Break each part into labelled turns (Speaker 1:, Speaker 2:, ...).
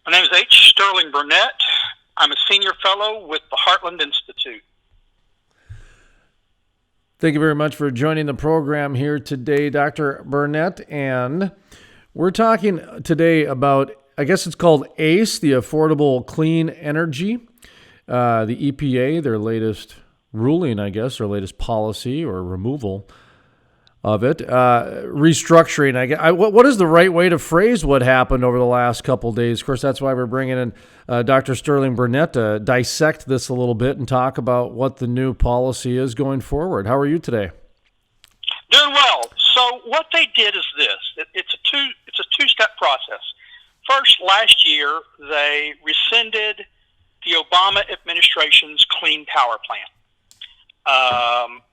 Speaker 1: My name is H. Sterling Burnett. I'm a senior fellow with the Heartland Institute.
Speaker 2: Thank you very much for joining the program here today, Dr. Burnett. And we're talking today about, I guess it's called ACE, the Affordable Clean Energy, the EPA, their latest ruling, I guess, their latest policy or removal of it, restructuring. What is the right way to phrase what happened over the last couple of days? Of course, that's why we're bringing in Dr. Sterling Burnett to dissect this a little bit and talk about what the new policy is going forward. How are you today?
Speaker 1: Doing well. So what they did is this. It's a two-step process. First, last year, they rescinded the Obama administration's Clean Power Plan.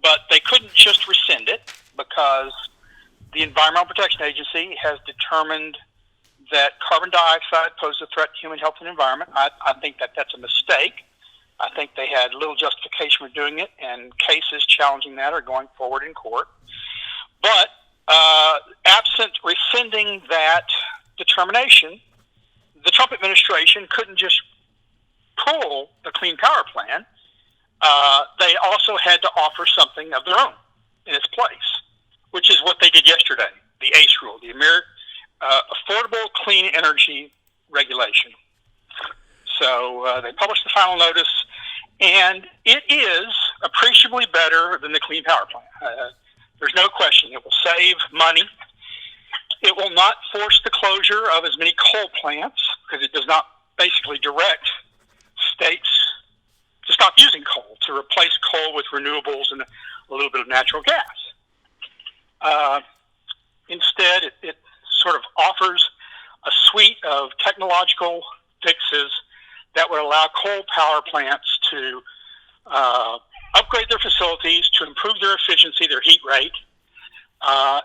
Speaker 1: But they couldn't just rescind it, because the Environmental Protection Agency has determined that carbon dioxide poses a threat to human health and environment. I think that that's a mistake. I think they had little justification for doing it, and cases challenging that are going forward in court. But absent rescinding that determination, the Trump administration couldn't just pull the Clean Power Plan. They also had to offer something of their own in its place, which is what they did yesterday, the ACE rule, the Affordable Clean Energy Regulation. So they published the final notice, and it is appreciably better than the Clean Power Plan. There's no question. It will save money. It will not force the closure of as many coal plants, because it does not basically direct states to stop using coal, to replace coal with renewables and a little bit of natural gas. Instead, it sort of offers a suite of technological fixes that would allow coal power plants to upgrade their facilities, to improve their efficiency, their heat rate,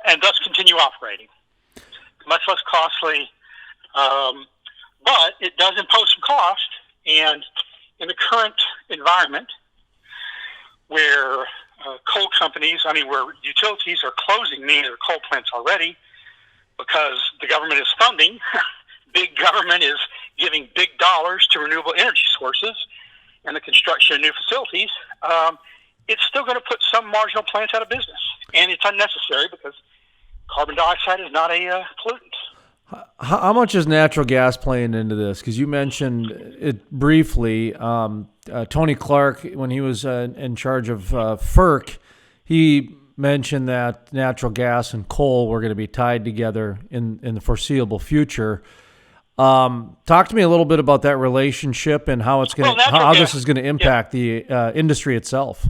Speaker 1: and thus continue operating. Much less costly, but it does impose some cost. And in the current environment, where coal companies, where utilities are closing many of their coal plants already because the government is funding, big government is giving big dollars to renewable energy sources and the construction of new facilities, it's still going to put some marginal plants out of business. And it's unnecessary, because carbon dioxide is not a pollutant.
Speaker 2: How much is natural gas playing into this? Because you mentioned it briefly. Tony Clark, when he was in charge of FERC, he mentioned that natural gas and coal were going to be tied together in the foreseeable future. Talk to me a little bit about that relationship and how it's going how this is going to impact the industry itself.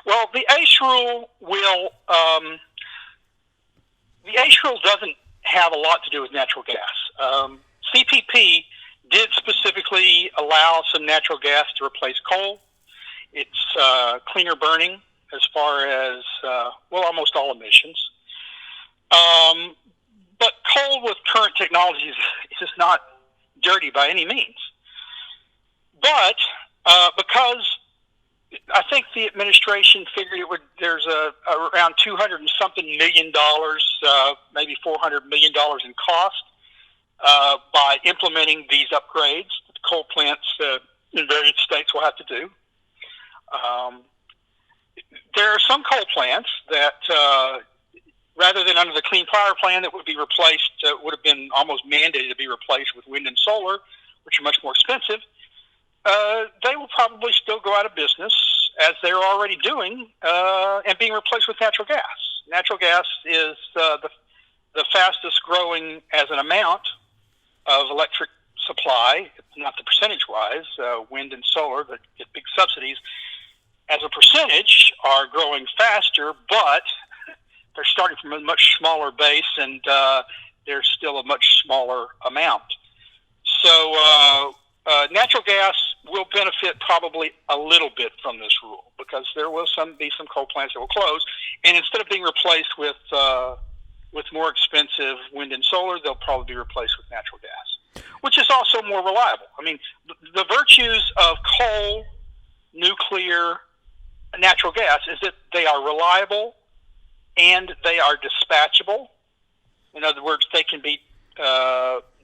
Speaker 1: Well, the ACE rule will. The ACE rule doesn't have a lot to do with natural gas. CPP did specifically allow some natural gas to replace coal. It's cleaner burning as far as, almost all emissions. But coal with current technologies is just not dirty by any means. But because I think the administration figured there's around $200 and something million, maybe $400 million in cost by implementing these upgrades that the coal plants in various states will have to do. There are some coal plants that, rather than under the Clean Power Plan, that would be replaced, would have been almost mandated to be replaced with wind and solar, which are much more expensive. They will probably still go out of business, as they're already doing, and being replaced with natural gas. Natural gas is the fastest growing as an amount of electric supply, not the percentage-wise. Wind and solar that get big subsidies, as a percentage, are growing faster, but they're starting from a much smaller base, and there's still a much smaller amount. So natural gas will benefit probably a little bit from this rule, because there will be some coal plants that will close, and instead of being replaced with more expensive wind and solar, they'll probably be replaced with natural gas, which is also more reliable. The virtues of coal, nuclear, natural gas is that they are reliable and they are dispatchable. In other words, they can be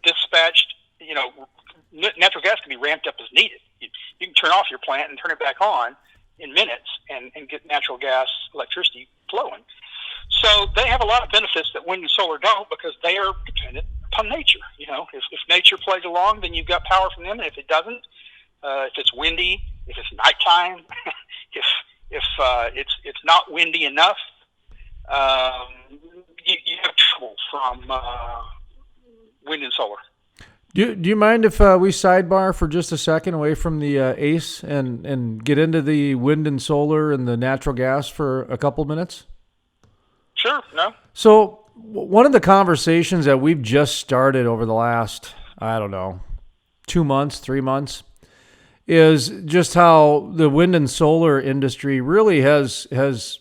Speaker 1: dispatched, plant and turn it back on in minutes and get natural gas electricity flowing. So they have a lot of benefits that wind and solar don't, because they are dependent upon nature. If nature plays along, then you've got power from them. And if it doesn't, if it's windy, if it's nighttime, if it's not windy enough, you have trouble from wind and solar.
Speaker 2: Do you mind if we sidebar for just a second away from the ACE and get into the wind and solar and the natural gas for a couple minutes?
Speaker 1: Sure, no.
Speaker 2: So one of the conversations that we've just started over the last, 2 months, 3 months, is just how the wind and solar industry really has, if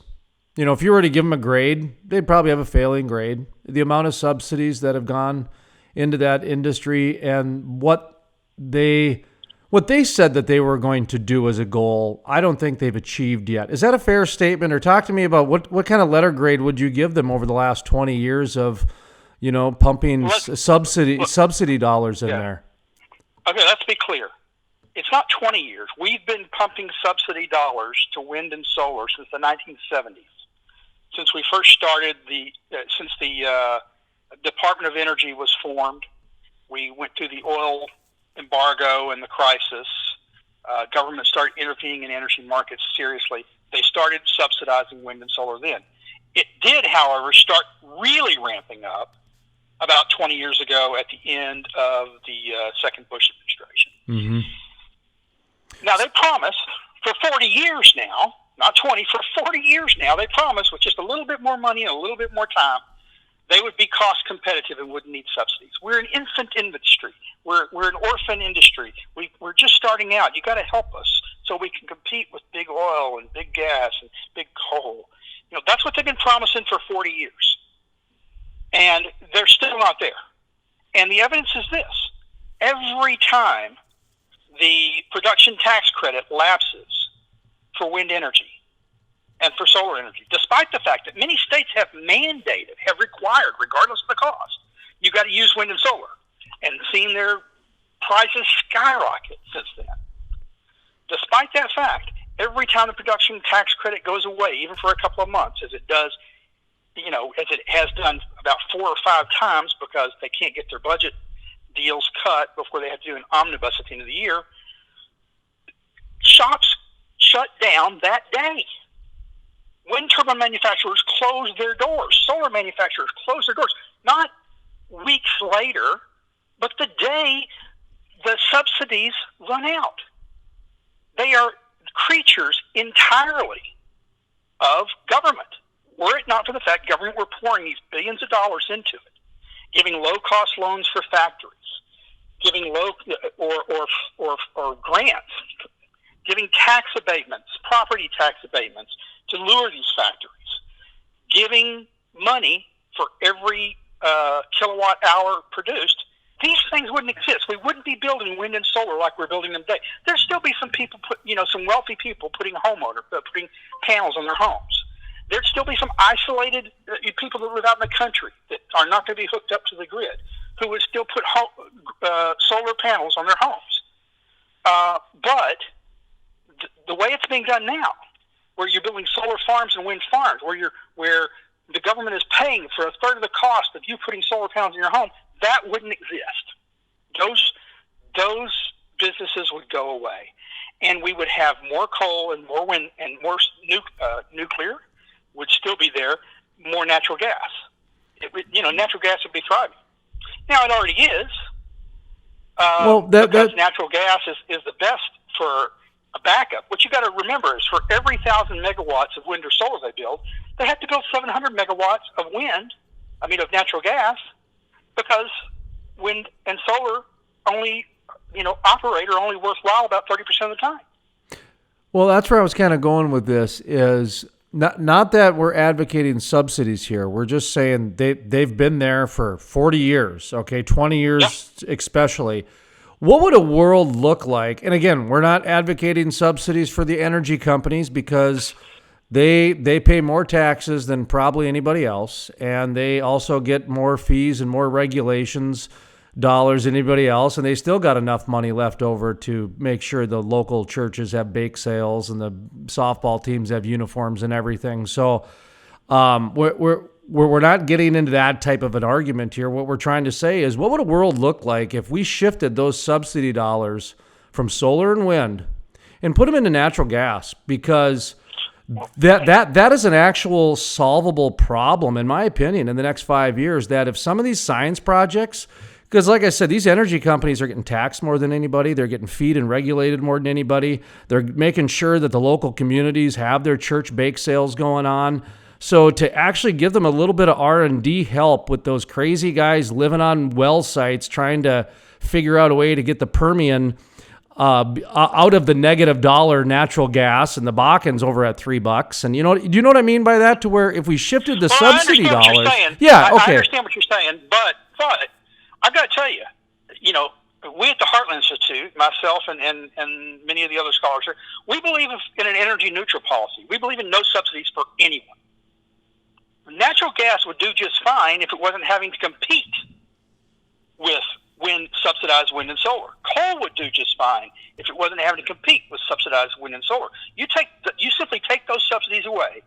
Speaker 2: you were to give them a grade, they'd probably have a failing grade. The amount of subsidies that have gone into that industry and what they said that they were going to do as a goal, I don't think they've achieved yet. Is that a fair statement? Or talk to me about what kind of letter grade would you give them over the last 20 years of, pumping subsidy dollars in there?
Speaker 1: Okay, let's be clear. It's not 20 years. We've been pumping subsidy dollars to wind and solar since the 1970s. Since we first started since the Department of Energy was formed, we went through the oil embargo and the crisis. Government started intervening in energy markets seriously. They started subsidizing wind and solar then. It did, however, start really ramping up about 20 years ago at the end of the second Bush administration. Mm-hmm. Now, they promised for 40 years now, not 20, for 40 years now, they promised with just a little bit more money and a little bit more time, they would be cost competitive and wouldn't need subsidies. We're an infant industry. We're an orphan industry. We're just starting out. You got to help us so we can compete with big oil and big gas and big coal. That's what they've been promising for 40 years. And they're still not there. And the evidence is this. Every time the production tax credit lapses for wind energy and for solar energy, despite the fact that many states have mandated, have required, regardless of the cost, you got to use wind and solar, and seen their prices skyrocket since then. Despite that fact, every time the production tax credit goes away, even for a couple of months, as it does, as it has done about 4 or 5 times, because they can't get their budget deals cut before they have to do an omnibus at the end of the year, shops shut down that day. Wind turbine manufacturers close their doors. Solar manufacturers close their doors. Not weeks later, but the day the subsidies run out. They are creatures entirely of government. Were it not for the fact government were pouring these billions of dollars into it, giving low-cost loans for factories, giving low or grants, giving tax abatements, property tax abatements to lure these factories, giving money for every kilowatt hour produced, these things wouldn't exist. We wouldn't be building wind and solar like we're building them today. There'd still be some people, some wealthy people putting panels on their homes. There'd still be some isolated people that live out in the country that are not going to be hooked up to the grid, who would still put solar panels on their homes. But the way it's being done now, where you're building solar farms and wind farms, where the government is paying for a third of the cost of you putting solar panels in your home, that wouldn't exist. Those businesses would go away, and we would have more coal and more wind and more nuclear would still be there, more natural gas. Natural gas would be thriving. Now, it already is. Because natural gas is the best for a backup. What you got to remember is for every 1,000 megawatts of wind or solar they build, they have to build 700 megawatts of natural gas, because wind and solar only worthwhile about 30% of the time.
Speaker 2: Well, that's where I was kind of going with this is not that we're advocating subsidies here. We're just saying they've been there for 40 years, okay, 20 years especially. What would a world look like? And again, we're not advocating subsidies for the energy companies because they pay more taxes than probably anybody else, and they also get more fees and more regulations dollars than anybody else, and they still got enough money left over to make sure the local churches have bake sales and the softball teams have uniforms and everything. So we're not getting into that type of an argument here. What we're trying to say is, what would a world look like if we shifted those subsidy dollars from solar and wind and put them into natural gas? Because that is an actual solvable problem, in my opinion, in the next 5 years. That if some of these science projects, because like I said, these energy companies are getting taxed more than anybody. They're getting feed and regulated more than anybody. They're making sure that the local communities have their church bake sales going on. So to actually give them a little bit of R&D help with those crazy guys living on well sites trying to figure out a way to get the Permian out of the negative dollar natural gas, and the Bakken's over at $3. And do you know what I mean by that? To where if we shifted the subsidy dollars,
Speaker 1: I understand what you're saying, but I've got to tell you, we at the Heartland Institute, myself and many of the other scholars here, we believe in an energy neutral policy. We believe in no subsidies for anyone. Natural gas would do just fine if it wasn't having to compete with subsidized wind and solar. Coal would do just fine if it wasn't having to compete with subsidized wind and solar. You simply take those subsidies away,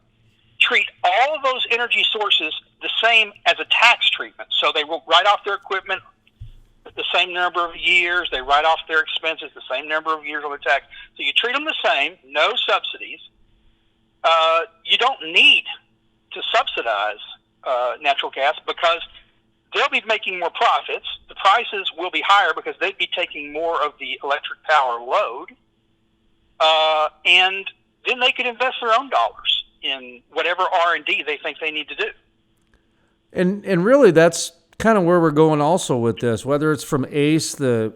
Speaker 1: treat all of those energy sources the same as a tax treatment. So they will write off their equipment the same number of years. They write off their expenses the same number of years on the tax. So you treat them the same, no subsidies. You don't need to subsidize natural gas because they'll be making more profits. The prices will be higher because they'd be taking more of the electric power load. And then they could invest their own dollars in whatever R&D they think they need to do.
Speaker 2: And really, that's kind of where we're going also with this, whether it's from ACE, the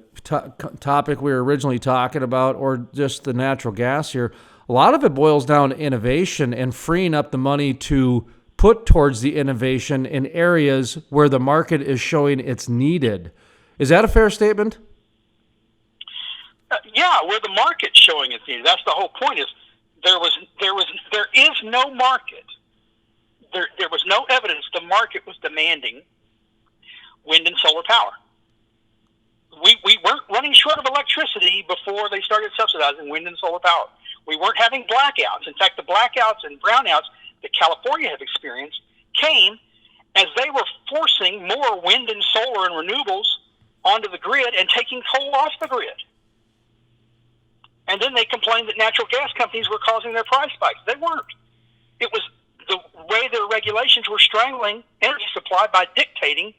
Speaker 2: topic we were originally talking about, or just the natural gas here. A lot of it boils down to innovation and freeing up the money to put towards the innovation in areas where the market is showing it's needed. Is that a fair statement?
Speaker 1: Yeah, where the market's showing it's needed. That's the whole point. Is there is no market. There was no evidence the market was demanding wind and solar power. We weren't running short of electricity before they started subsidizing wind and solar power. We weren't having blackouts. In fact, the blackouts and brownouts that California have experienced came as they were forcing more wind and solar and renewables onto the grid and taking coal off the grid. And then they complained that natural gas companies were causing their price spikes. They weren't. It was the way their regulations were strangling energy supply by dictating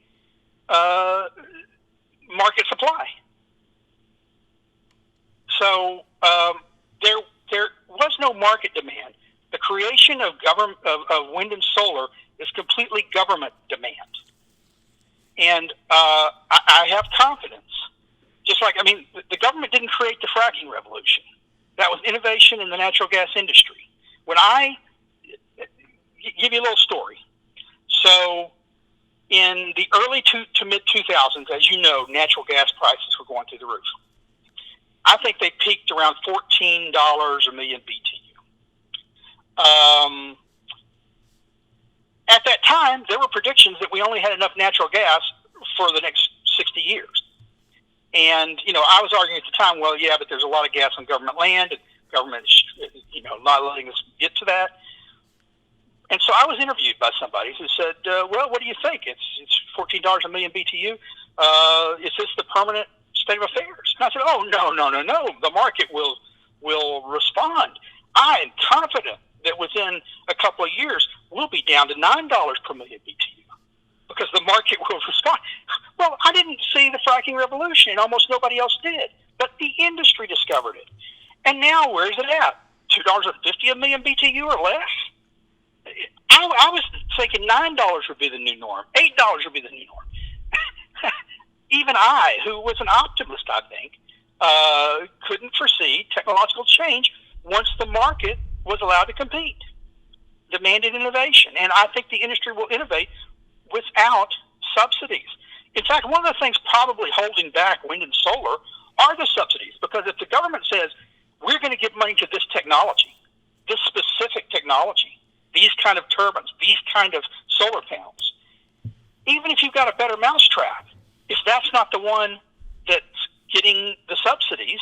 Speaker 1: market supply. So there was no market demand. The creation of wind and solar is completely government demand. And I have confidence. Just like, the government didn't create the fracking revolution. That was innovation in the natural gas industry. When I give you a little story. So in the early to mid-2000s, as you know, natural gas prices were going through the roof. I think they peaked around $14 a million BTU. At that time, there were predictions that we only had enough natural gas for the next 60 years. And, I was arguing at the time, well, yeah, but there's a lot of gas on government land, and government's, not letting us get to that. And so I was interviewed by somebody who said, well, what do you think? It's $14 a million BTU. Is this the permanent state of affairs? And I said, oh, no. The market will respond. I am confident that within a couple of years, we'll be down to $9 per million BTU because the market will respond. Well, I didn't see the fracking revolution, and almost nobody else did. But the industry discovered it. And now, where is it at? $2.50 a million BTU or less? I was thinking $9 would be the new norm. $8 would be the new norm. Even I, who was an optimist, I think, couldn't foresee technological change once the market was allowed to compete. Demanded innovation. And I think the industry will innovate without subsidies. In fact, one of the things probably holding back wind and solar are the subsidies. Because if the government says, we're going to give money to this technology, this specific technology, these kind of turbines, these kind of solar panels, even if you've got a better mousetrap, if that's not the one that's getting the subsidies,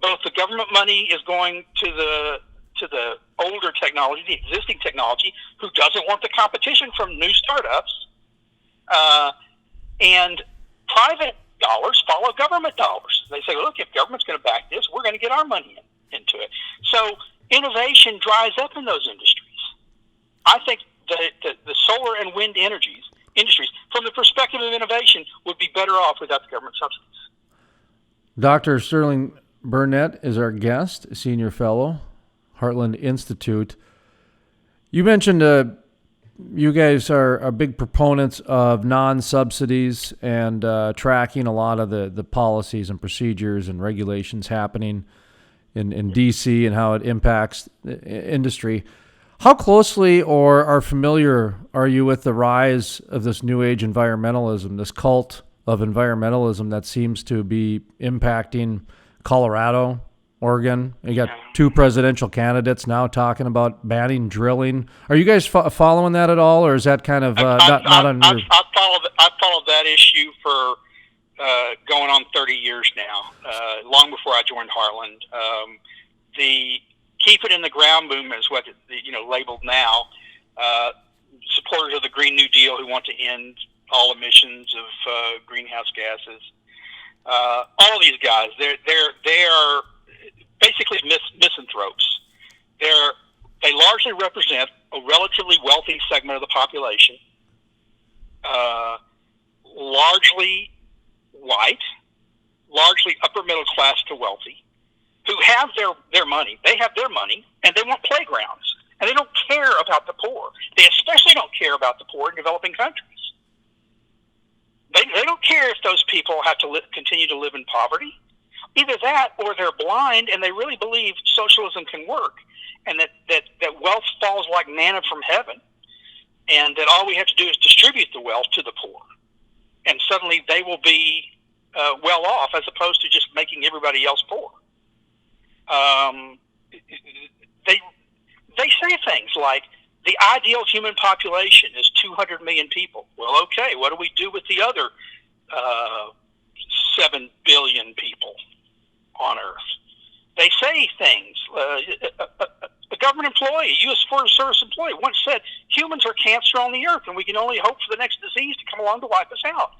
Speaker 1: both the government money is going to the older technology, the existing technology, who doesn't want the competition from new startups, and private dollars follow government dollars. They say, look, if government's going to back this, we're going to get our money into it. So innovation dries up in those industries. I think that the solar and wind industries, from the perspective of innovation, would be better off without the government subsidies.
Speaker 2: Dr. Sterling Burnett is our guest, senior fellow, Heartland Institute. You mentioned you guys are big proponents of non-subsidies and tracking a lot of the policies and procedures and regulations happening in D.C. and how it impacts the industry. How closely or are familiar are you with the rise of this new age environmentalism, this cult of environmentalism that seems to be impacting Colorado, Oregon? You got two presidential candidates now talking about banning drilling. Are you guys following that at all, or is that kind of not on your...
Speaker 1: I've followed that issue for going on 30 years now, long before I joined Heartland. The keep it in the ground movement is what labeled now. Supporters of the Green New Deal who want to end all emissions of greenhouse gases. All of these guys, they are basically misanthropes. They largely represent a relatively wealthy segment of the population, largely white, largely upper middle class to wealthy, who have their money. They have their money, and they want playgrounds. And they don't care about the poor. They especially don't care about the poor in developing countries. They don't care if those people have to continue to live in poverty. Either that, or they're blind and they really believe socialism can work, and that wealth falls like manna from heaven, and that all we have to do is distribute the wealth to the poor, and suddenly they will be well off, as opposed to just making everybody else poor. They say things like, the ideal human population is 200 million people. Well, okay, what do we do with the other 7 billion people on Earth? They say things. A government employee, a U.S. Forest Service employee, once said, humans are cancer on the Earth, and we can only hope for the next disease to come along to wipe us out.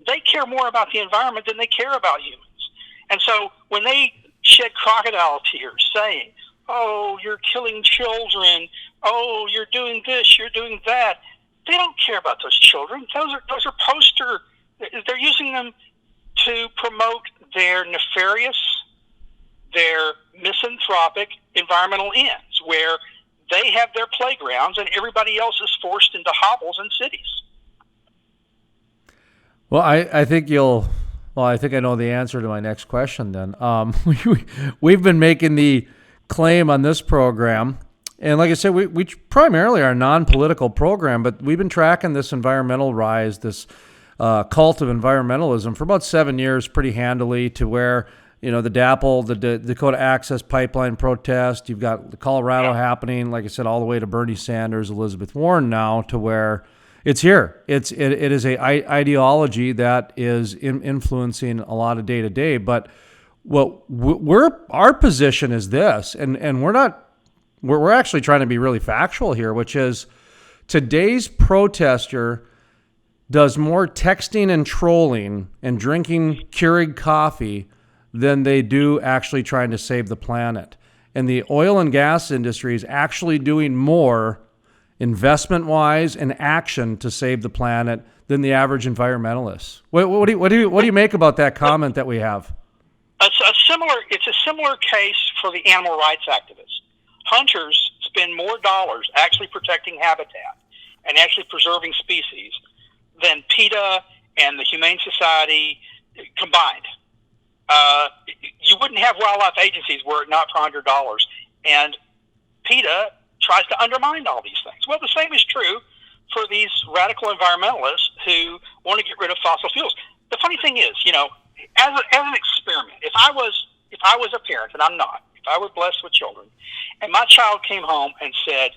Speaker 1: They care more about the environment than they care about humans. And so when they shed crocodile tears saying, oh, you're killing children, oh, you're doing this, you're doing that, they don't care about those children. Those are poster. They're using them to promote their nefarious, their misanthropic environmental ends, where they have their playgrounds and everybody else is forced into hovels and cities.
Speaker 2: Well, I think I think I know the answer to my next question then. We've been making the claim on this program, and like I said, we primarily are a non-political program, but we've been tracking this environmental rise, this cult of environmentalism for about 7 years pretty handily, to where, the DAPL, the Dakota Access Pipeline protest, you've got the Colorado happening, like I said, all the way to Bernie Sanders, Elizabeth Warren now, to where it's here. It is a ideology that is influencing a lot of day to day, but our position is this, and we're actually trying to be really factual here, which is today's protester does more texting and trolling and drinking Keurig coffee than they do actually trying to save the planet. And the oil and gas industry is actually doing more investment-wise and action to save the planet than the average environmentalist. What do you make about that comment that we have?
Speaker 1: It's a similar case for the animal rights activists. Hunters spend more dollars actually protecting habitat and actually preserving species than PETA and the Humane Society combined. You wouldn't have wildlife agencies were it not for $100. And PETA tries to undermine all these things. Well, the same is true for these radical environmentalists who want to get rid of fossil fuels. The funny thing is, as an experiment, if I was a parent, and I'm not, if I were blessed with children, and my child came home and said,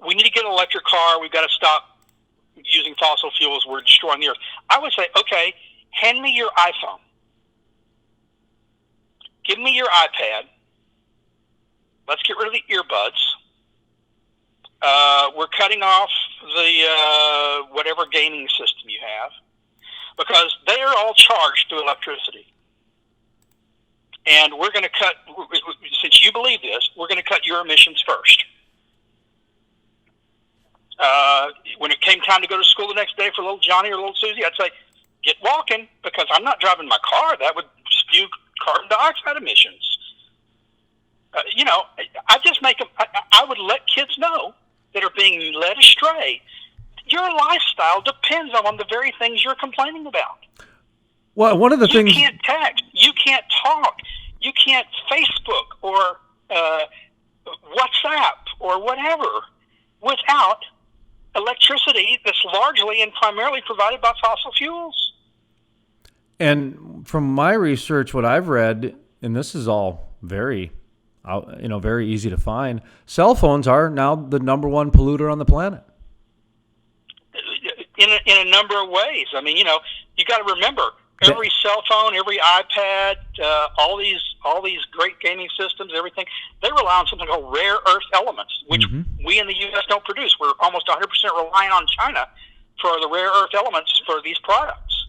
Speaker 1: we need to get an electric car, we've got to stop using fossil fuels, we're destroying the Earth, I would say, okay, hand me your iPhone. Give me your iPad. Let's get rid of the earbuds. We're cutting off the whatever gaming system you have, because they are all charged through electricity. And we're going to cut, since you believe this, we're going to cut your emissions first. When it came time to go to school the next day for little Johnny or little Susie, I'd say, get walking, because I'm not driving my car. That would spew carbon dioxide emissions. I just make them, I would let kids know that are being led astray. Your lifestyle depends on the very things you're complaining about.
Speaker 2: Well, one of the things...
Speaker 1: You can't text. You can't talk. You can't Facebook or WhatsApp or whatever without electricity that's largely and primarily provided by fossil fuels.
Speaker 2: And from my research, what I've read, and this is all very easy to find, cell phones are now the number one polluter on the planet.
Speaker 1: In a number of ways. I mean, you got to remember, every cell phone, every iPad, all these great gaming systems, everything, they rely on something called rare earth elements, which we in the U.S. don't produce. We're almost 100% reliant on China for the rare earth elements for these products.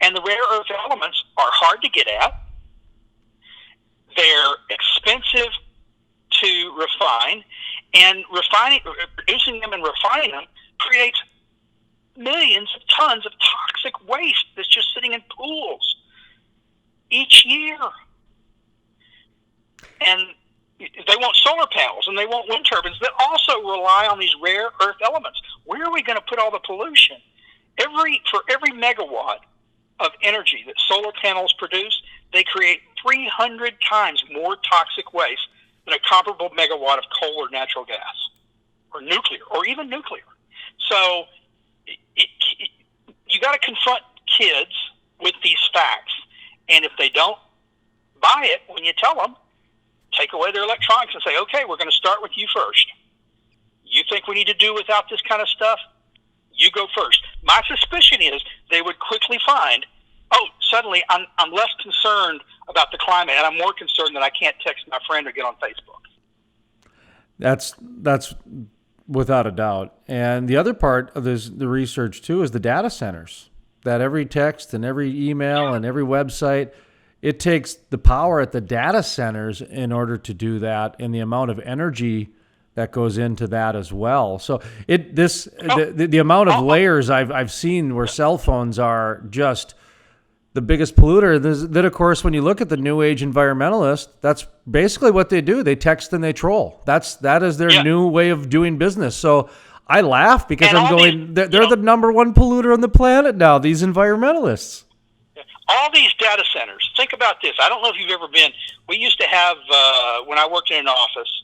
Speaker 1: And the rare earth elements are hard to get at. They're expensive to refine, and producing them and refining them creates millions of tons of toxic waste that's just sitting in pools each year. And they want solar panels and they want wind turbines that also rely on these rare earth elements. Where are we going to put all the pollution? For every megawatt of energy that solar panels produce, they create 300 times more toxic waste than a comparable megawatt of coal or natural gas or nuclear or even nuclear. So you got to confront kids with these facts, and if they don't buy it when you tell them, take away their electronics and say, okay, we're going to start with you first. You think we need to do without this kind of stuff? You go first. My suspicion is they would quickly find, suddenly I'm less concerned about the climate, and I'm more concerned that I can't text my friend or get on Facebook.
Speaker 2: That's without a doubt. And the other part of the research, too, is the data centers. That every text and every email and every website, it takes the power at the data centers in order to do that, and the amount of energy that goes into that as well. So the amount of layers I've seen where cell phones are just the biggest polluter. Then, of course, when you look at the new age environmentalists, that's basically what they do. They text and they troll. That is their new way of doing business. So I laugh because they're the number one polluter on the planet now, these environmentalists.
Speaker 1: All these data centers, think about this. I don't know if you've ever been. We used to have, when I worked in an office,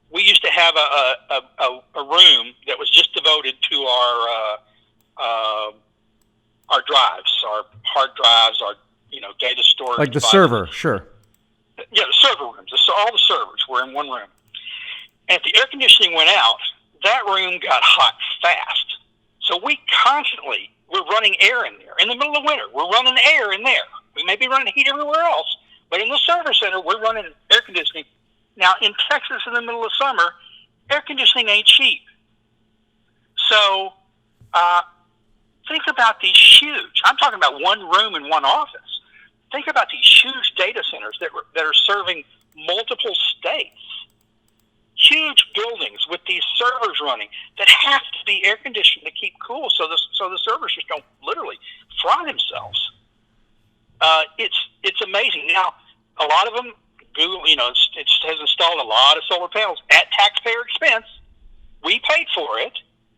Speaker 1: we used to have a room that was just devoted to our drives, our hard drives, our data storage.
Speaker 2: Like the server, sure.
Speaker 1: Yeah, the server rooms. All the servers were in one room. And if the air conditioning went out, that room got hot fast. So we're running air in there. In the middle of winter, we're running air in there. We may be running heat everywhere else, but in the server center, we're running air conditioning. Now, in Texas, in the middle of summer, air conditioning ain't cheap. So think about these huge, I'm talking about one room in one office. Think about these huge data centers that are serving multiple states. Huge buildings with these servers running that have to be air conditioned to keep cool, so the servers just don't literally fry themselves. It's amazing. Now, a lot of them, Google, it has installed a lot of solar panels at taxpayer expense. We paid for it,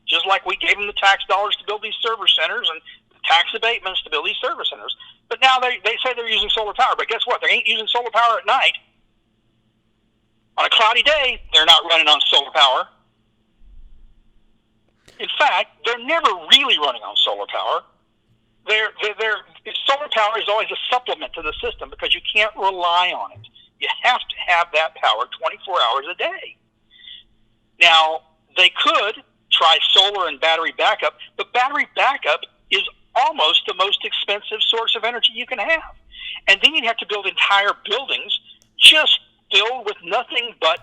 Speaker 1: just like we gave them the tax dollars to build these server centers and the tax abatements to build these server centers. But now they say they're using solar power, but guess what? They ain't using solar power at night. On a cloudy day, they're not running on solar power. In fact, they're never really running on solar power. Solar power is always a supplement to the system because you can't rely on it. You have to have that power 24 hours a day. Now, they could try solar and battery backup, but battery backup is almost the most expensive source of energy you can have. And then you'd have to build entire buildings just filled with nothing but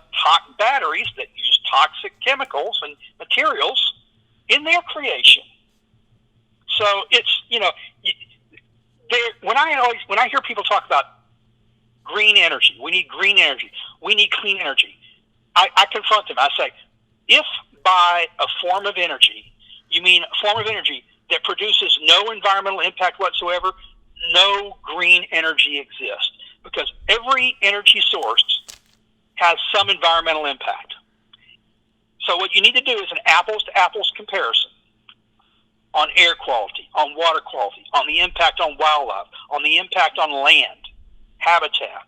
Speaker 1: batteries that use toxic chemicals and materials in their creation. So it's, when I hear people talk about green energy, we need green energy, we need clean energy, I confront them. I say, if by a form of energy, you mean a form of energy that produces no environmental impact whatsoever, no green energy exists, because every energy source has some environmental impact. So what you need to do is an apples-to-apples comparison on air quality, on water quality, on the impact on wildlife, on the impact on land, habitat,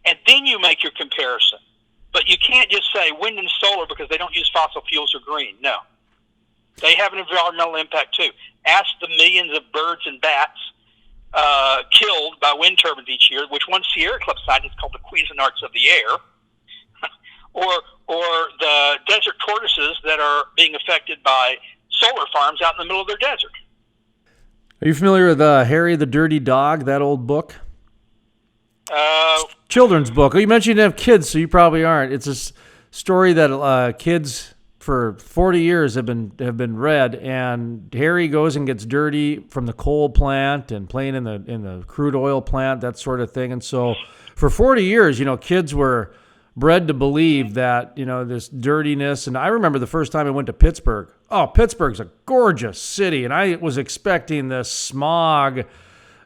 Speaker 1: and then you make your comparison. But you can't just say wind and solar because they don't use fossil fuels or green. No. They have an environmental impact too. Ask the millions of birds and bats killed by wind turbines each year, which one Sierra Club scientist called the Cuisinarts of the air, or the desert tortoises that are being affected by solar farms out in the middle of their desert.
Speaker 2: Are you familiar with Harry the Dirty Dog, that old book? Children's book. Oh, you mentioned you have kids, so you probably aren't. It's a story that kids for 40 years have been read, and Harry goes and gets dirty from the coal plant and playing in the crude oil plant, that sort of thing. And so for 40 years, kids were bred to believe that, this dirtiness. And I remember the first time I went to Pittsburgh. Oh, Pittsburgh's a gorgeous city, and I was expecting this smog,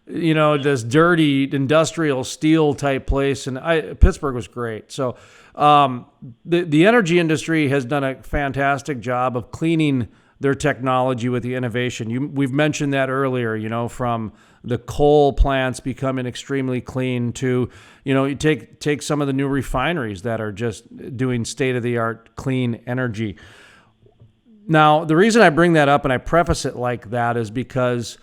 Speaker 2: this dirty industrial steel type place, and Pittsburgh was great. So the energy industry has done a fantastic job of cleaning their technology with the innovation. We've mentioned that earlier, from the coal plants becoming extremely clean to, you take some of the new refineries that are just doing state-of-the-art clean energy. Now, the reason I bring that up and I preface it like that is because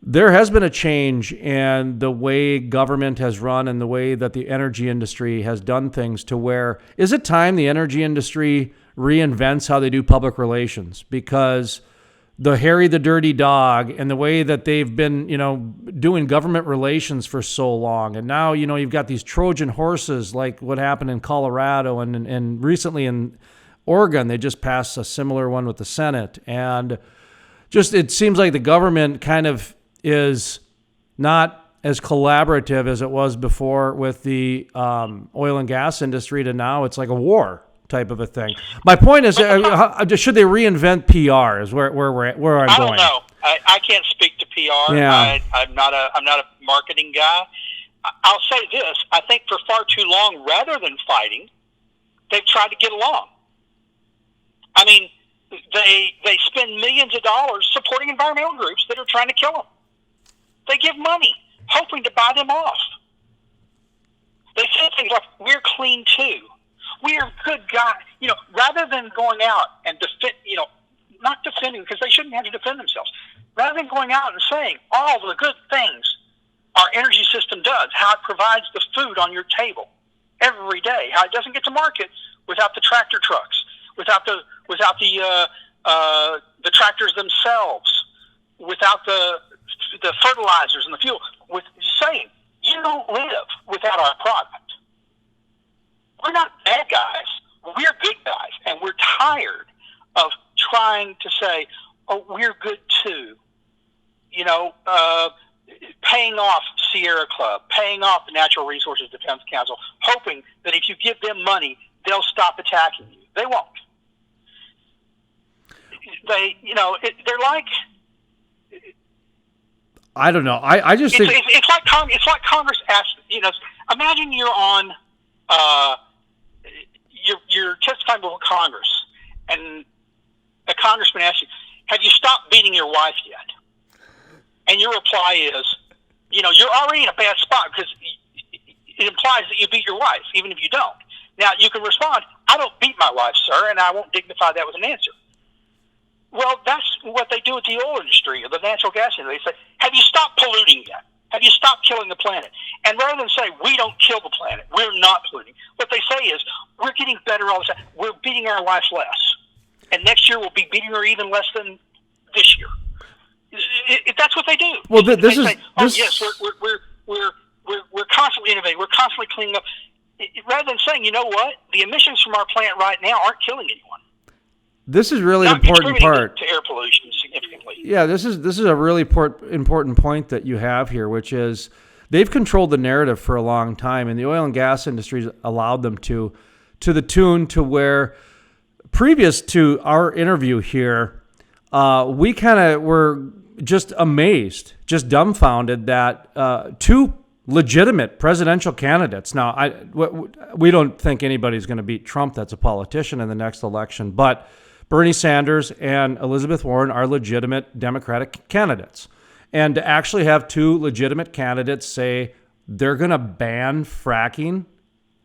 Speaker 2: there has been a change in the way government has run and the way that the energy industry has done things, to where, is it time the energy industry reinvents how they do public relations? Because the Harry the Dirty Dog and the way that they've been, doing government relations for so long, and now, you've got these Trojan horses like what happened in Colorado and recently in Oregon, they just passed a similar one with the Senate. And just, it seems like the government kind of is not as collaborative as it was before with the oil and gas industry, to now it's like a war type of a thing. My point is, should they reinvent PR is where I'm going.
Speaker 1: I don't know. I can't speak to PR.
Speaker 2: Yeah.
Speaker 1: I'm not a marketing guy. I'll say this. I think for far too long, rather than fighting, they've tried to get along. I mean, they spend millions of dollars supporting environmental groups that are trying to kill them. They give money, hoping to buy them off. They say things like, we're clean too. We're good guys. Rather than going out and not defending, because they shouldn't have to defend themselves. Rather than going out and saying all the good things our energy system does, how it provides the food on your table every day, how it doesn't get to market without the tractor trucks, without the tractors themselves, without the fertilizers and the fuel, with saying you don't live without our product. We're not bad guys. We're good guys, and we're tired of trying to say, "Oh, we're good too." Paying off Sierra Club, paying off the Natural Resources Defense Council, hoping that if you give them money, they'll stop attacking you. They won't. They're like.
Speaker 2: I don't know. I just think
Speaker 1: it's like Congress asked. Imagine you're on. You're testifying before Congress, and a congressman asks you, "Have you stopped beating your wife yet?" And your reply is, you're already in a bad spot because it implies that you beat your wife, even if you don't. Now, you can respond, "I don't beat my wife, sir," and I won't dignify that with an answer. Well, that's what they do with the oil industry or the natural gas industry. They say, "Have you stopped polluting yet? Have you stopped killing the planet?" And rather than say, "We don't kill the planet, we're not polluting," what they say is, "We're getting better all the time. We're beating our wife less. And next year we'll be beating her even less than this year." That's what they do.
Speaker 2: Well,
Speaker 1: they
Speaker 2: this
Speaker 1: say,
Speaker 2: is
Speaker 1: yes, we're constantly innovating. We're constantly cleaning up. Rather than saying, you know what, the emissions from our plant right now aren't killing anyone.
Speaker 2: This is really
Speaker 1: Not
Speaker 2: an important part
Speaker 1: to air pollution significantly.
Speaker 2: Yeah, this is a really important point that you have here, which is they've controlled the narrative for a long time, and the oil and gas industry allowed them to the tune to where previous to our interview here, we kind of were just amazed, just dumbfounded that two legitimate presidential candidates. Now, we don't think anybody's going to beat Trump that's a politician in the next election, but Bernie Sanders and Elizabeth Warren are legitimate Democratic candidates. And to actually have two legitimate candidates say they're going to ban fracking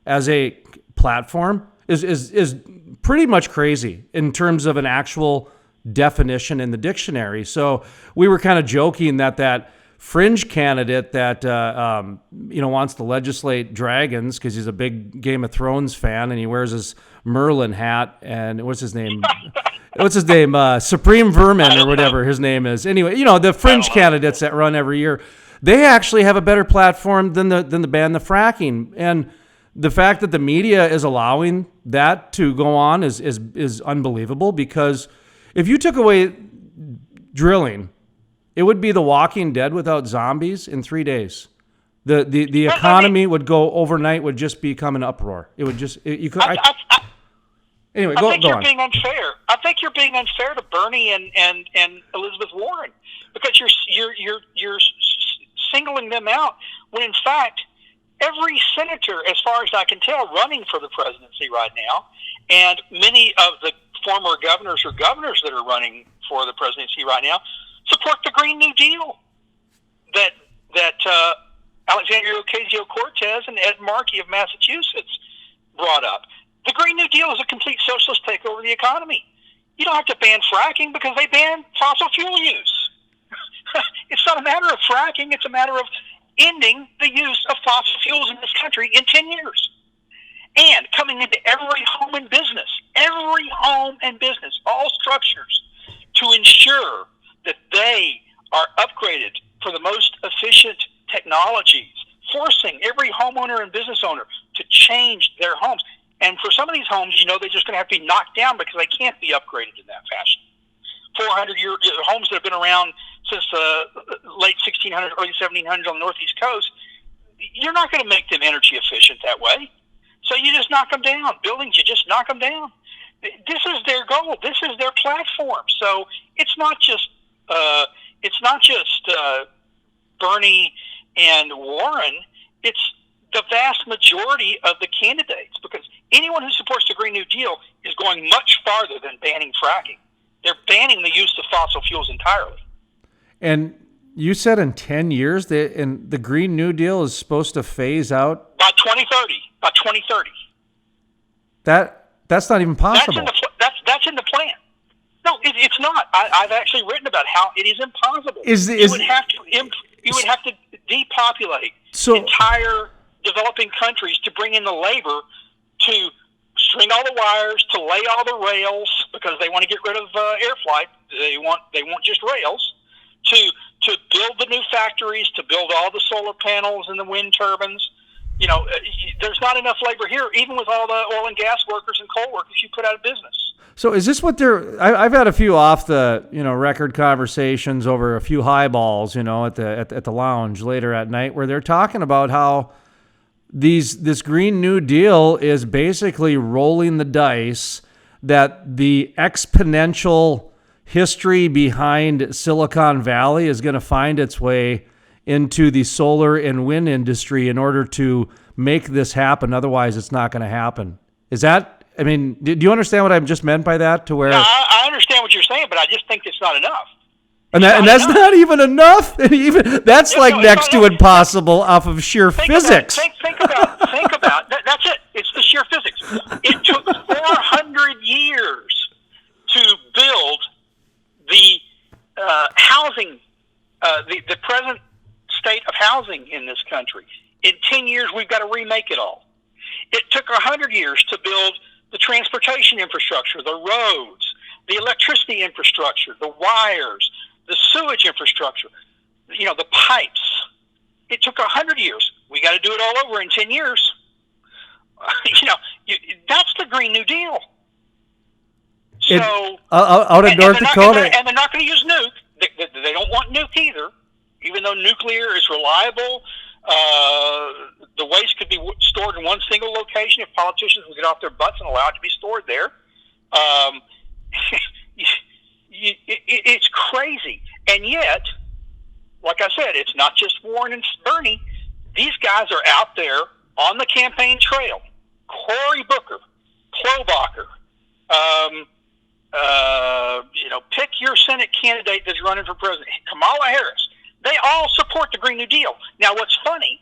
Speaker 2: as a platform is pretty much crazy in terms of an actual definition in the dictionary. So we were kind of joking that fringe candidate that wants to legislate dragons because he's a big Game of Thrones fan and he wears his Merlin hat and what's his name? Supreme Vermin or whatever his name is. Anyway, the fringe candidates that run every year, they actually have a better platform than the ban the fracking. And the fact that the media is allowing that to go on is unbelievable, because if you took away drilling, it would be The Walking Dead without zombies in 3 days. The economy would go overnight, would just become an uproar. It would just Anyway,
Speaker 1: I think you're
Speaker 2: on.
Speaker 1: being unfair. I think you're being unfair to Bernie and Elizabeth Warren, because you're singling them out when in fact every senator, as far as I can tell, running for the presidency right now, and many of the former governors or governors that are running for the presidency right now, support the Green New Deal that Alexandria Ocasio-Cortez and Ed Markey of Massachusetts brought up. The Green New Deal is a complete socialist takeover of the economy. You don't have to ban fracking because they ban fossil fuel use. It's not a matter of fracking. It's a matter of ending the use of fossil fuels in this country in 10 years. And coming into every home and business, all structures, to ensure that they are upgraded for the most efficient technologies, forcing every homeowner and business owner to change their homes. And for some of these homes, they're just going to have to be knocked down because they can't be upgraded in that fashion. 400-year homes that have been around since the late 1600s, early 1700s on the Northeast coast, you're not going to make them energy efficient that way. So you just knock them down. Buildings, you just knock them down. This is their goal. This is their platform. So it's not just Bernie and Warren. It's the vast majority of the candidates, because anyone who supports the Green New Deal is going much farther than banning fracking. They're banning the use of fossil fuels entirely. And
Speaker 2: you said in 10 years, the Green New Deal is supposed to phase out?
Speaker 1: By 2030. By 2030.
Speaker 2: That's not even possible.
Speaker 1: That's in the plan. No, it's not. I've actually written about how it is impossible. You would have to depopulate entire developing countries to bring in the labor to string all the wires, to lay all the rails, because they want to get rid of air flight. They want just rails to build the new factories, to build all the solar panels and the wind turbines. There's not enough labor here, even with all the oil and gas workers and coal workers you put out of business.
Speaker 2: So is this what I've had a few off the record conversations over a few highballs at the lounge later at night, where they're talking about how this Green New Deal is basically rolling the dice that the exponential history behind Silicon Valley is going to find its way into the solar and wind industry in order to make this happen. Otherwise, it's not going to happen. Do you understand what I just meant by that? To where
Speaker 1: I understand what you're saying, but I just think it's not enough.
Speaker 2: And that's not even enough. That's next to impossible off of sheer physics.
Speaker 1: Think about that's it. It's the sheer physics. It took 400 years to build the housing, the present state of housing in this country. In 10 years, we've got to remake it all. It took 100 years to build the transportation infrastructure, the roads, the electricity infrastructure, the wires, the sewage infrastructure, the pipes. It took 100 years. We got to do it all over in 10 years. That's the Green New Deal. So
Speaker 2: out of North Dakota,
Speaker 1: and they're not going to use nuke. They don't want nuke either, even though nuclear is reliable. The waste could be stored in one single location if politicians would get off their butts and allow it to be stored there. It's crazy. And yet, like I said, it's not just Warren and Bernie. These guys are out there on the campaign trail. Cory Booker, Klobuchar, pick your Senate candidate that's running for president, Kamala Harris. They all support the Green New Deal. Now, what's funny,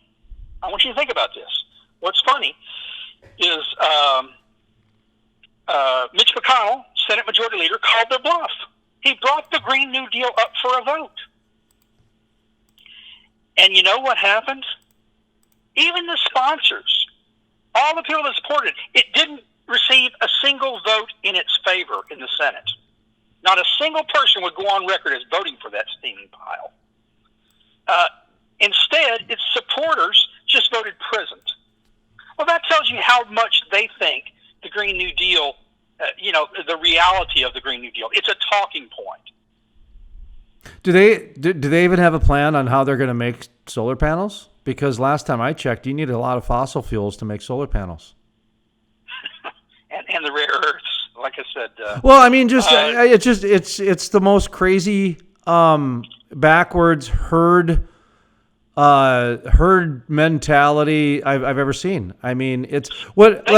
Speaker 1: I want you to think about this. What's funny is Mitch McConnell, Senate Majority Leader, called their bluff. He brought the Green New Deal up for a vote. And you know what happened? Even the sponsors, all the people that supported it, didn't receive a single vote in its favor in the Senate. Not a single person would go on record as voting for that steaming pile. Instead, its supporters just voted present. Well, that tells you how much they think the Green New Deal, the reality of the Green New Deal. It's a talking point.
Speaker 2: Do they even have a plan on how they're going to make solar panels? Because last time I checked, you needed a lot of fossil fuels to make solar panels.
Speaker 1: and the rare earths, like I said.
Speaker 2: Well, I mean, it's the most crazy backwards herd mentality I've ever seen. I mean, it's what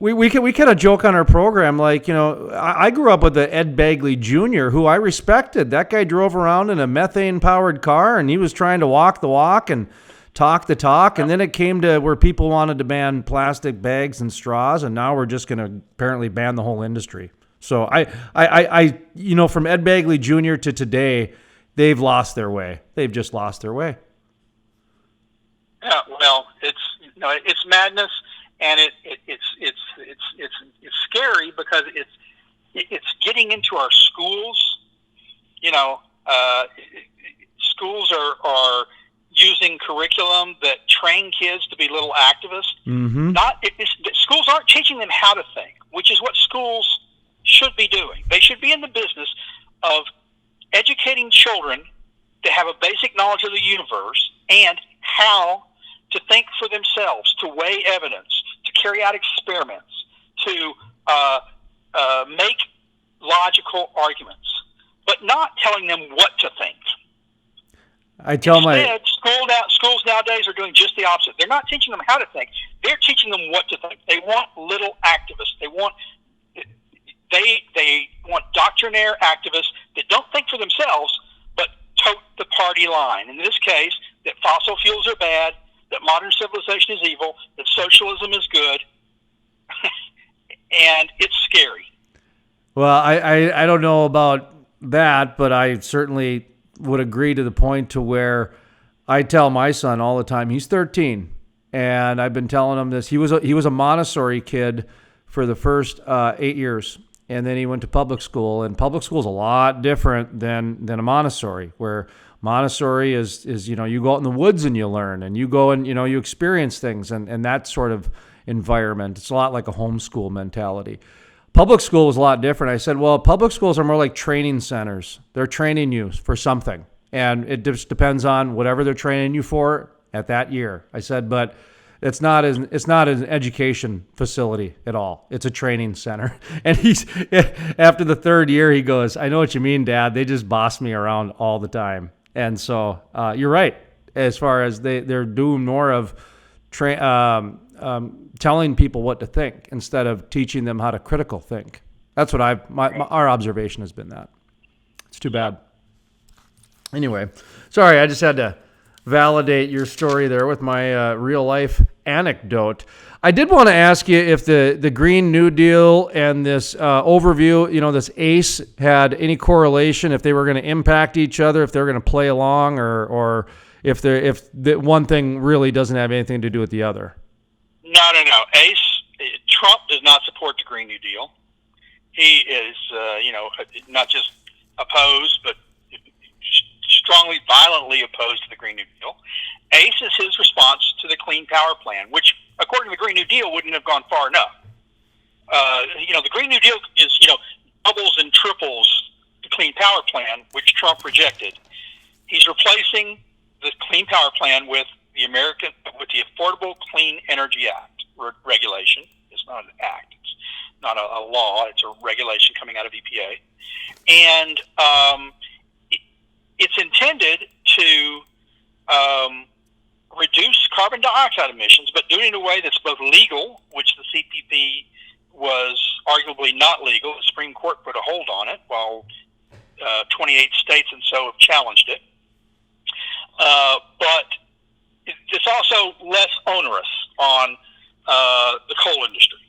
Speaker 2: we kind of joke on our program, like, I grew up with the Ed Begley Jr., who I respected. That guy drove around in a methane powered car, and he was trying to walk the walk and talk the talk. And then it came to where people wanted to ban plastic bags and straws, and now we're just going to apparently ban the whole industry. So I from Ed Begley Jr. to today, they've lost their way. They've just lost their way.
Speaker 1: Yeah, well, it's madness, and it's scary because it's getting into our schools. Schools are using curriculum that train kids to be little activists.
Speaker 2: Mm-hmm.
Speaker 1: Schools aren't teaching them how to think, which is what schools should be doing. They should be in the business of educating children to have a basic knowledge of the universe and how to think for themselves, to weigh evidence, to carry out experiments, to make logical arguments, but not telling them what to think. Schools nowadays are doing just the opposite. They're not teaching them how to think. They're teaching them what to think. They want little activists. They want doctrinaire activists that don't think for themselves, but tote the party line. In this case, that fossil fuels are bad, that modern civilization is evil, that socialism is good, and it's scary.
Speaker 2: Well, I don't know about that, but I certainly would agree to the point to where I tell my son all the time, he's 13, and I've been telling him this. He was a Montessori kid for the first 8 years, and then he went to public school, and public school is a lot different than a Montessori, where Montessori is you go out in the woods and you learn, and you go and you experience things, and that sort of environment. It's a lot like a homeschool mentality. Public school was a lot different. I said, well, public schools are more like training centers. They're training you for something, and it just depends on whatever they're training you for at that year. I said, but it's not an education facility at all. It's a training center. And after the third year, he goes, I know what you mean, Dad. They just boss me around all the time. And so you're right, as far as they're doing more of telling people what to think instead of teaching them how to critical think. That's what our observation has been. That it's too bad. Anyway, sorry, I just had to validate your story there with my real life anecdote. I did want to ask you if the Green New Deal and this overview, this ACE, had any correlation, if they were going to impact each other, if they were going to play along, or if the one thing really doesn't have anything to do with the other.
Speaker 1: No. ACE, Trump does not support the Green New Deal. He is, not just opposed, but strongly, violently opposed to the Green New Deal. ACE is his response to the Clean Power Plan, which, according to the Green New Deal, wouldn't have gone far enough. The Green New Deal is, doubles and triples the Clean Power Plan, which Trump rejected. He's replacing the Clean Power Plan with the Affordable Clean Energy Act regulation. It's not an act. It's not a law. It's a regulation coming out of EPA. And it's intended to reduce carbon dioxide emissions, but do it in a way that's both legal, which the CPP was arguably not legal. The Supreme Court put a hold on it, while 28 states and so have challenged it. But it's also less onerous on the coal industry,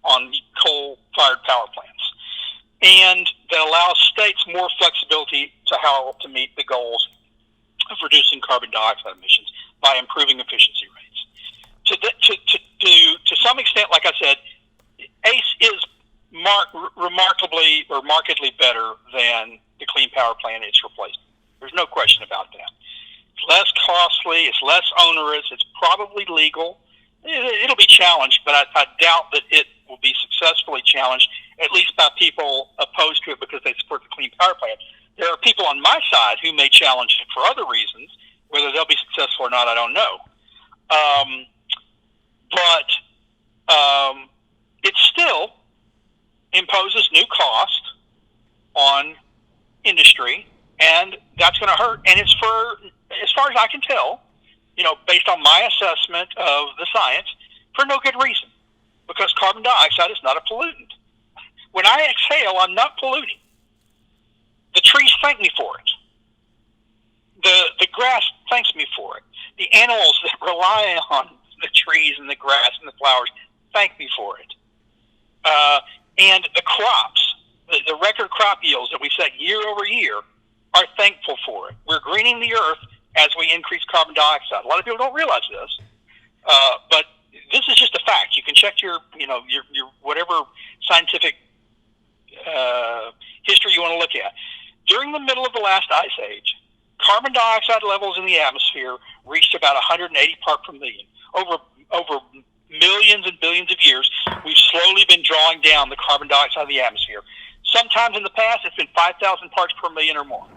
Speaker 1: on coal-fired power plants, and that allows states more flexibility to how to meet the goals of reducing carbon dioxide emissions by improving efficiency rates. To some extent, like I said, ACE is remarkably or markedly better than the Clean Power Plan it's replaced. There's no question about that. It's less costly, it's less onerous, it's probably legal. It'll be challenged, but I doubt that it will be successfully challenged, at least by people opposed to it because they support the Clean Power Plan. There are people on my side who may challenge it for other reasons. Whether they'll be successful or not, I don't know. But it still imposes new cost on industry, and that's going to hurt. And it's for, as far as I can tell, based on my assessment of the science, for no good reason, because carbon dioxide is not a pollutant. When I exhale, I'm not polluting. The trees thank me for it. The grass thanks me for it. The animals that rely on the trees and the grass and the flowers thank me for it. And the crops, the record crop yields that we set year over year, are thankful for it. We're greening the earth as we increase carbon dioxide. A lot of people don't realize this, but this is just a fact. You can check your whatever scientific history you want to look at. During the middle of the last ice age, carbon dioxide levels in the atmosphere reached about 180 parts per million. Over millions and billions of years, we've slowly been drawing down the carbon dioxide of the atmosphere. Sometimes in the past, it's been 5,000 parts per million or more.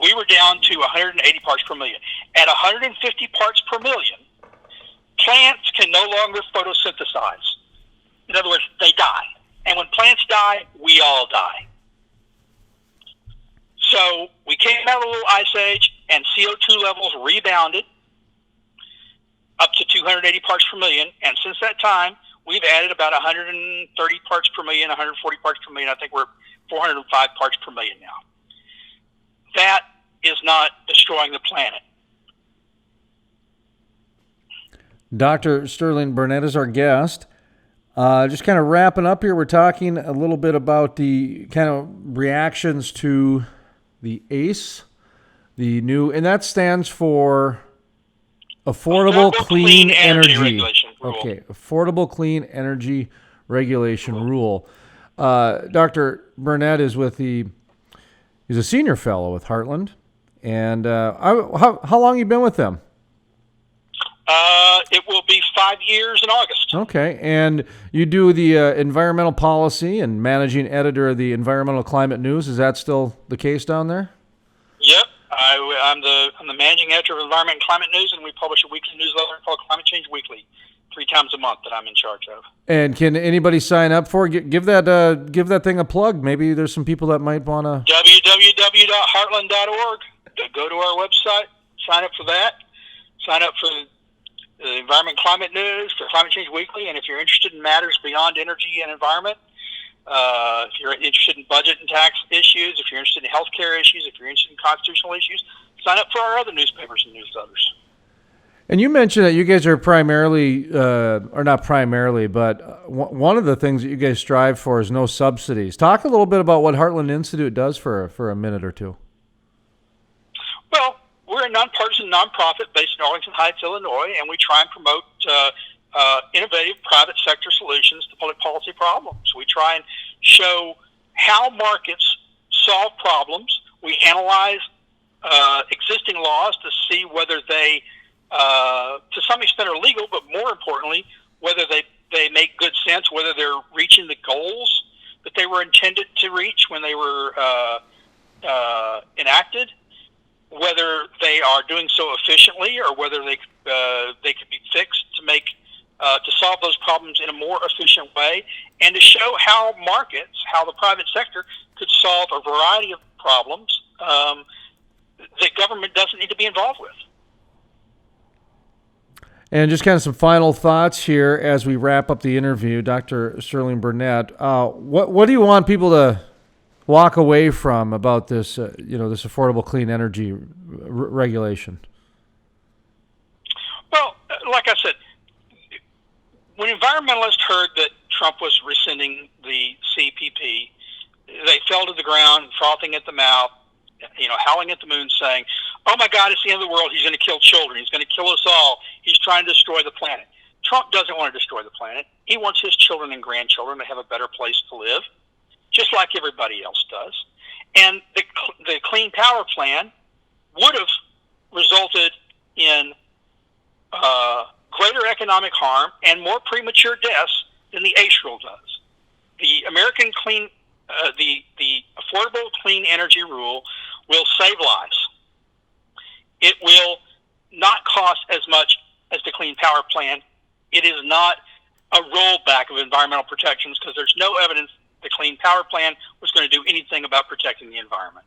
Speaker 1: We were down to 180 parts per million. At 150 parts per million, plants can no longer photosynthesize. In other words, they die. And when plants die, we all die. So we came out of a little ice age, and CO2 levels rebounded up to 280 parts per million. And since that time, we've added about 130 parts per million, 140 parts per million. I think we're 405 parts per million now. That is not destroying the planet.
Speaker 2: Dr. Sterling Burnett is our guest. Just kind of wrapping up here, we're talking a little bit about the kind of reactions to the ACE, the new, and that stands for Affordable Clean Energy
Speaker 1: Regulation Rule.
Speaker 2: Okay, Affordable Clean Energy Regulation Rule. Dr. Burnett is he's a senior fellow with Heartland. And how long you been with them?
Speaker 1: It will be 5 years in August.
Speaker 2: Okay, and you do the environmental policy and managing editor of the Environmental Climate News. Is that still the case down there?
Speaker 1: Yep, I'm the managing editor of Environment and Climate News, and we publish a weekly newsletter called Climate Change Weekly, 3 times a month that I'm in charge of. And
Speaker 2: can anybody sign up for it? Give that thing a plug. Maybe there's some people that might want to.
Speaker 1: www.heartland.org. Go to our website, sign up for that. Sign up for the Environment and Climate News, for Climate Change Weekly, and if you're interested in matters beyond energy and environment, if you're interested in budget and tax issues, if you're interested in healthcare issues, if you're interested in constitutional issues, sign up for our other newspapers and newsletters.
Speaker 2: And you mentioned that you guys are primarily, or not primarily, but one of the things that you guys strive for is no subsidies. Talk a little bit about what Heartland Institute does for a minute or two.
Speaker 1: Well, we're a nonpartisan nonprofit based in Arlington Heights, Illinois, and we try and promote innovative private sector solutions to public policy problems. We try and show how markets solve problems We analyze existing laws to see whether they, to some extent, are legal, but more importantly, whether they make good sense, whether they're reaching the goals that they were intended to reach when they were enacted, whether they are doing so efficiently, or whether they could be fixed to solve those problems in a more efficient way, and to show how the private sector could solve a variety of problems that government doesn't need to be involved with.
Speaker 2: And just kind of some final thoughts here as we wrap up the interview, Dr. Sterling Burnett. What do you want people to walk away from about this, this affordable clean energy regulation?
Speaker 1: Well, like I said, when environmentalists heard that Trump was rescinding the CPP, they fell to the ground, frothing at the mouth, howling at the moon, saying, "Oh my God, it's the end of the world. He's going to kill children. He's going to kill us all. He's trying to destroy the planet." Trump doesn't want to destroy the planet. He wants his children and grandchildren to have a better place to live, just like everybody else does. And the Clean Power Plan would have resulted in greater economic harm and more premature deaths than the ACE rule does. The American the Affordable Clean Energy Rule will save lives. It will not cost as much as the Clean Power Plan. It is not a rollback of environmental protections, because there's no evidence the Clean Power Plan was going to do anything about protecting the environment.